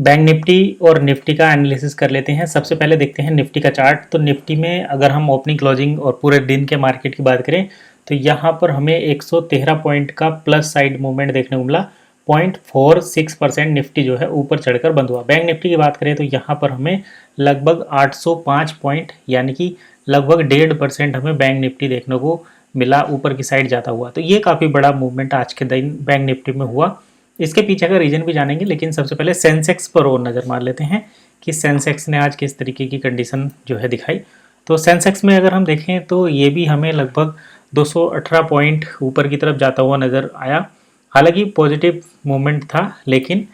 Bank Nifty और Nifty का analysis कर लेते हैं। सबसे पहले देखते हैं निफ्टी का चार्ट। तो निफ्टी में अगर हम ओपनिंग क्लोजिंग और पूरे दिन के मार्केट की बात करें तो यहाँ पर हमें 113 पॉइंट का प्लस साइड मूवमेंट देखने को मिला। 0.46% निफ्टी जो है ऊपर चढ़कर बंद हुआ। बैंक निफ्टी की बात करें तो यहाँ पर हमें लगभग 805 पॉइंट यानी कि लगभग 1.5% हमें बैंक निफ्टी देखने को मिला ऊपर की साइड जाता हुआ। तो ये काफ़ी बड़ा मूवमेंट आज के दिन बैंक निफ्टी में हुआ। इसके पीछे का रीजन भी जानेंगे, लेकिन सबसे पहले सेंसेक्स पर और नज़र मार लेते हैं कि सेंसेक्स ने आज किस तरीके की कंडीशन जो है दिखाई। तो सेंसेक्स में अगर हम देखें तो ये भी हमें लगभग 218 पॉइंट ऊपर की तरफ जाता हुआ नज़र आया। हालांकि पॉजिटिव मूवमेंट था, लेकिन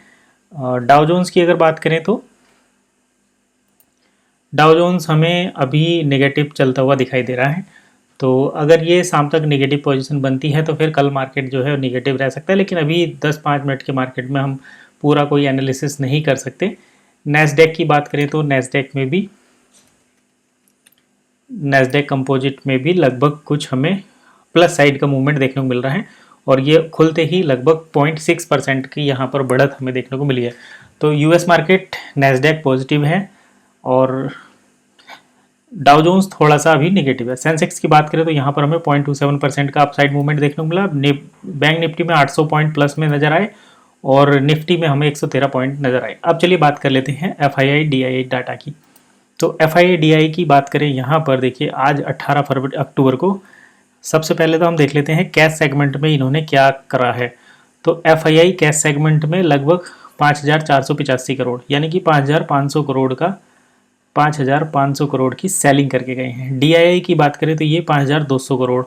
डाउ जोन्स की अगर बात करें तो डाउ जोन्स हमें अभी नेगेटिव चलता हुआ दिखाई दे रहा है। तो अगर ये शाम तक नेगेटिव पोजीशन बनती है तो फिर कल मार्केट जो है नेगेटिव रह सकता है, लेकिन अभी 10-5 मिनट के मार्केट में हम पूरा कोई एनालिसिस नहीं कर सकते। नैस्डैक की बात करें तो नैस्डैक कंपोजिट में भी लगभग कुछ हमें प्लस साइड का मूवमेंट देखने को मिल रहा है और ये खुलते ही लगभग 0.6% की यहाँ पर बढ़त हमें देखने को मिली है। तो यूएस मार्केट नैस्डैक पॉजिटिव है और डाउ जोन्स थोड़ा सा अभी नेगेटिव है। सेंसेक्स की बात करें तो यहाँ पर हमें 0.27% का अपसाइड मूवमेंट देखने को मिला। बैंक निफ्टी में 800 पॉइंट प्लस में नजर आए और निफ्टी में हमें 113 पॉइंट नजर आए। अब चलिए बात कर लेते हैं एफआईआई डीआईआई डाटा की। तो एफआईआई डीआईआई की बात करें यहाँ पर देखिए आज 18 अक्टूबर को सबसे पहले तो हम देख लेते हैं कैश सेगमेंट में इन्होंने क्या करा है। तो एफआईआई कैश सेगमेंट में लगभग 5,485 करोड़ यानी कि 5,500 करोड़ की सेलिंग करके गए हैं। डीआईआई की बात करें तो ये 5,200 करोड़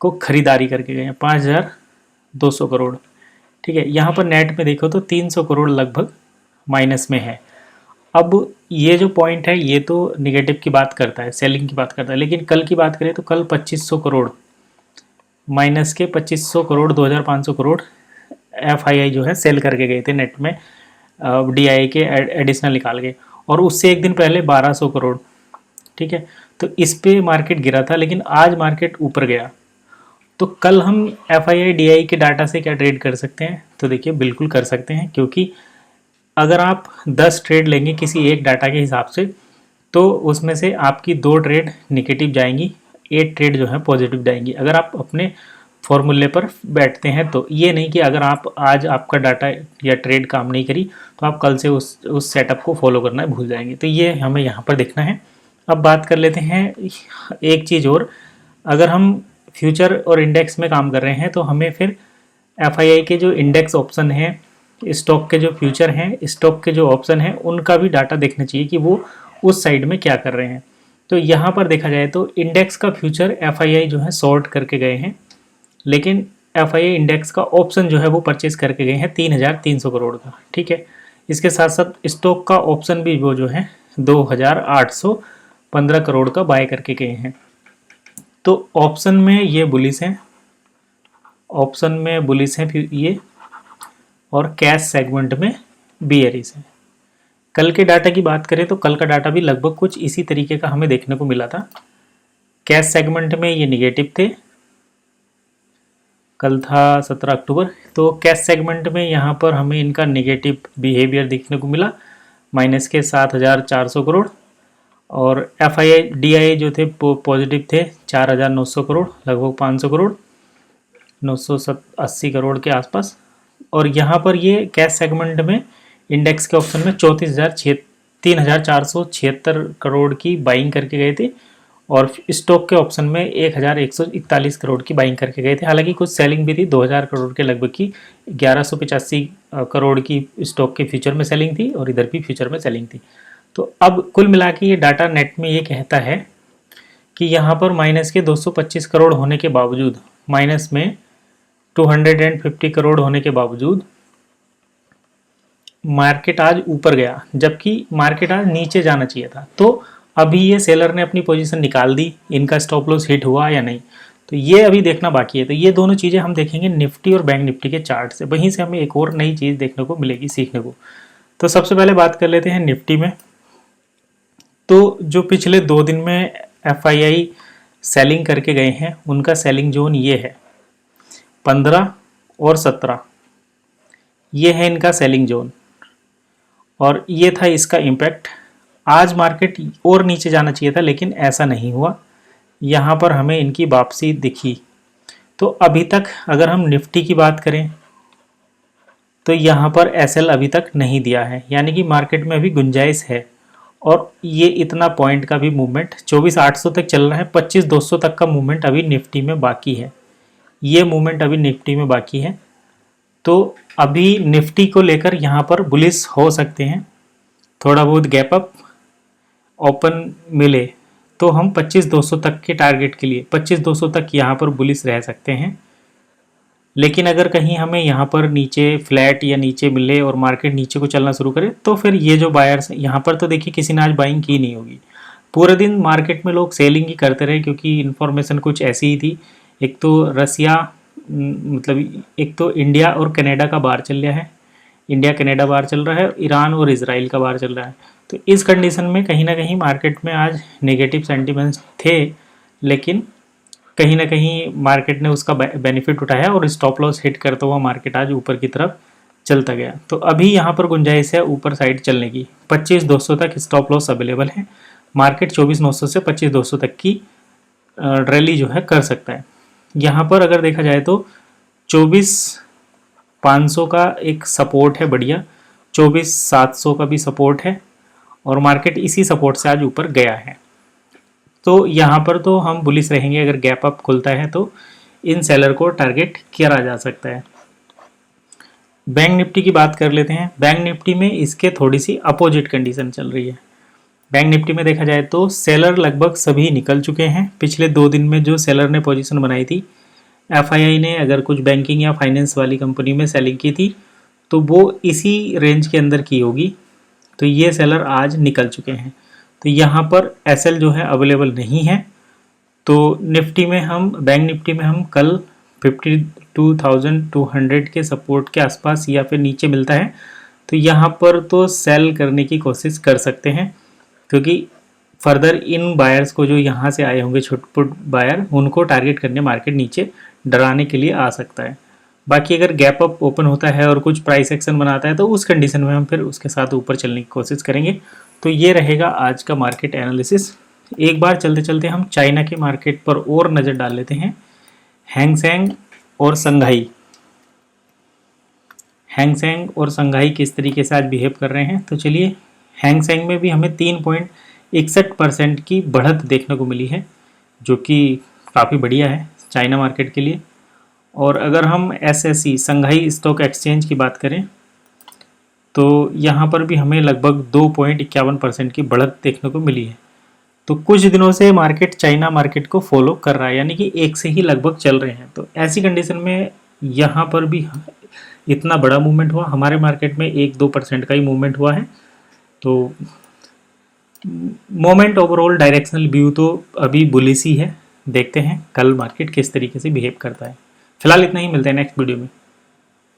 को खरीदारी करके गए हैं। 5,200 करोड़, ठीक है। यहाँ पर नेट में देखो तो 300 करोड़ लगभग माइनस में है। अब ये जो पॉइंट है ये तो निगेटिव की बात करता है, सेलिंग की बात करता है, लेकिन कल की बात करें तो कल 2500 करोड़ माइनस के 2500 करोड़ 2,500 करोड़ एफआईआई जो है सेल करके गए थे नेट में डीआईआई के एडिशनल निकाल के, और उससे एक दिन पहले 1200 करोड़, ठीक है। तो इस पे मार्केट गिरा था, लेकिन आज मार्केट ऊपर गया। तो कल हम एफआईआई डीआईआई के डाटा से क्या ट्रेड कर सकते हैं? तो देखिए बिल्कुल कर सकते हैं, क्योंकि अगर आप 10 ट्रेड लेंगे किसी एक डाटा के हिसाब से तो उसमें से आपकी 2 ट्रेड निगेटिव जाएंगी, 8 ट्रेड जो है पॉजिटिव जाएंगी, अगर आप अपने फॉर्मूले पर बैठते हैं। तो ये नहीं कि अगर आप आज आपका डाटा या ट्रेड काम नहीं करी तो आप कल से उस सेटअप को फॉलो करना भूल जाएंगे। तो ये हमें यहाँ पर देखना है। अब बात कर लेते हैं एक चीज़ और, अगर हम फ्यूचर और इंडेक्स में काम कर रहे हैं तो हमें फिर एफआईआई के जो इंडेक्स ऑप्शन हैं, स्टॉक के जो फ्यूचर हैं, स्टॉक के जो ऑप्शन हैं, उनका भी डाटा देखना चाहिए कि वो उस साइड में क्या कर रहे हैं। तो यहाँ पर देखा जाए तो इंडेक्स का फ्यूचर एफआईआई जो है शॉर्ट करके गए हैं, लेकिन एफआईआई इंडेक्स का ऑप्शन जो है वो परचेज करके गए हैं 3,300 करोड़ का, ठीक है। इसके साथ साथ स्टॉक का ऑप्शन भी वो जो है 2,815 करोड़ का बाय करके गए हैं। तो ऑप्शन में ये बुलिस हैं, ऑप्शन में बुलिस हैं ये, और कैश सेगमेंट में बियरिस है। कल के डाटा की बात करें तो कल का डाटा भी लगभग कुछ इसी तरीके का हमें देखने को मिला था। कैश सेगमेंट में ये निगेटिव थे, कल था 17 अक्टूबर, तो कैश सेगमेंट में यहाँ पर हमें इनका निगेटिव बिहेवियर देखने को मिला, माइनस के 7,400 करोड़, और एफआईआई डीआईआई जो थे पॉजिटिव थे 4,900 करोड़, लगभग 500 करोड़, 980 करोड़ के आसपास। और यहाँ पर ये कैश सेगमेंट में इंडेक्स के ऑप्शन में 3,476 करोड़ की बाइंग करके गए थे, और स्टॉक के ऑप्शन में 1,141 करोड़ की बाइंग करके गए थे। हालांकि कुछ सेलिंग भी थी, 2,000 करोड़ के लगभग की, 1,185 करोड़ की स्टॉक के फ्यूचर में सेलिंग थी और इधर भी फ्यूचर में सेलिंग थी। तो अब कुल मिला के ये डाटा नेट में ये कहता है कि यहाँ पर माइनस के 225 करोड़ होने के बावजूद, माइनस में 250 करोड़ होने के बावजूद मार्केट आज ऊपर गया, जबकि मार्केट आज नीचे जाना चाहिए था। तो अभी ये सेलर ने अपनी पोजीशन निकाल दी, इनका स्टॉप लॉस हिट हुआ या नहीं, तो ये अभी देखना बाकी है। तो ये दोनों चीज़ें हम देखेंगे निफ्टी और बैंक निफ्टी के चार्ट से, वहीं से हमें एक और नई चीज़ देखने को मिलेगी, सीखने को। तो सबसे पहले बात कर लेते हैं निफ्टी में। तो जो पिछले 2 दिन में एफआईआई सेलिंग करके गए हैं, उनका सेलिंग जोन ये है 15 और 17, ये है इनका सेलिंग जोन। और ये था इसका इम्पैक्ट। आज मार्केट और नीचे जाना चाहिए था लेकिन ऐसा नहीं हुआ, यहाँ पर हमें इनकी वापसी दिखी। तो अभी तक अगर हम निफ्टी की बात करें तो यहाँ पर एसएल अभी तक नहीं दिया है, यानी कि मार्केट में अभी गुंजाइश है। और ये इतना पॉइंट का भी मूवमेंट 24,800 तक चल रहा है, 25,200 तक का मूवमेंट अभी निफ्टी में बाकी है। ये मूवमेंट अभी निफ्टी में बाकी है, तो अभी निफ्टी को लेकर यहाँ पर बुलिश हो सकते हैं। थोड़ा बहुत गैप अप ओपन मिले तो हम 25,200 तक के टारगेट के लिए 25,200 तक यहाँ पर बुलिश रह सकते हैं। लेकिन अगर कहीं हमें यहाँ पर नीचे फ्लैट या नीचे मिले और मार्केट नीचे को चलना शुरू करे तो फिर ये जो बायर्स हैं यहाँ पर, तो देखिए किसी ने आज बाइंग की नहीं होगी। पूरे दिन मार्केट में लोग सेलिंग ही करते रहे क्योंकि इन्फॉर्मेशन कुछ ऐसी ही थी। एक तो रसिया मतलब एक तो इंडिया और कनाडा का बार चल रहा है, इंडिया कनाडा बार चल रहा है, ईरान और इजराइल का बार चल रहा है। तो इस कंडीशन में कहीं ना कहीं मार्केट में आज नेगेटिव सेंटिमेंट्स थे, लेकिन कहीं ना कहीं मार्केट ने उसका बेनिफिट उठाया और स्टॉप लॉस हिट करता हुआ मार्केट आज ऊपर की तरफ चलता गया। तो अभी यहाँ पर गुंजाइश है ऊपर साइड चलने की, 25,200 तक स्टॉप लॉस अवेलेबल है। मार्केट 24,900 से 25,200 तक की रैली जो है कर सकता है। यहाँ पर अगर देखा जाए तो 24,500 का एक सपोर्ट है बढ़िया, 24,700 का भी सपोर्ट है और मार्केट इसी सपोर्ट से आज ऊपर गया है। तो यहाँ पर तो हम बुलिश रहेंगे। अगर गैप अप खुलता है तो इन सेलर को टारगेट किया जा सकता है। बैंक निफ्टी की बात कर लेते हैं। बैंक निफ्टी में इसके थोड़ी सी अपोजिट कंडीशन चल रही है। बैंक निफ्टी में देखा जाए तो सेलर लगभग सभी निकल चुके हैं। पिछले 2 दिन में जो सेलर ने पोजीशन बनाई थी, एफआईआई ने अगर कुछ बैंकिंग या फाइनेंस वाली कंपनी में सेलिंग की थी तो वो इसी रेंज के अंदर की होगी। तो ये सेलर आज निकल चुके हैं। तो यहाँ पर एसएल जो है अवेलेबल नहीं है। तो निफ्टी में हम बैंक निफ्टी में हम कल 52,200 के सपोर्ट के आसपास या फिर नीचे मिलता है तो यहाँ पर तो सेल करने की कोशिश कर सकते हैं, क्योंकि फर्दर इन बायर्स को जो यहाँ से आए होंगे छोटपुट बायर, उनको टारगेट करने मार्केट नीचे डराने के लिए आ सकता है। बाकी अगर गैप अप ओपन होता है और कुछ प्राइस एक्शन बनाता है तो उस कंडीशन में हम फिर उसके साथ ऊपर चलने की कोशिश करेंगे। तो ये रहेगा आज का मार्केट एनालिसिस। एक बार चलते चलते हम चाइना के मार्केट पर और नज़र डाल लेते हैं। हैंग सेंग और संघाई, हैंग सेंग और संघाई किस तरीके से आज बिहेव कर रहे हैं। तो चलिए, हैंग सेंग में भी हमें 3.61% की बढ़त देखने को मिली है, जो कि काफ़ी बढ़िया है चाइना मार्केट के लिए। और अगर हम एसएससी संघाई स्टॉक एक्सचेंज की बात करें तो यहाँ पर भी हमें लगभग 2.51% की बढ़त देखने को मिली है। तो कुछ दिनों से मार्केट चाइना मार्केट को फॉलो कर रहा है, यानी कि एक से ही लगभग चल रहे हैं। तो ऐसी कंडीशन में यहाँ पर भी इतना बड़ा मूवमेंट हुआ, हमारे मार्केट में 1-2% का ही मूवमेंट हुआ है। तो मोमेंट ओवरऑल डायरेक्शनल व्यू तो अभी बुलिश ही है। देखते हैं कल मार्केट किस तरीके से बिहेव करता है। फिलहाल इतना ही, मिलते हैं नेक्स्ट वीडियो में।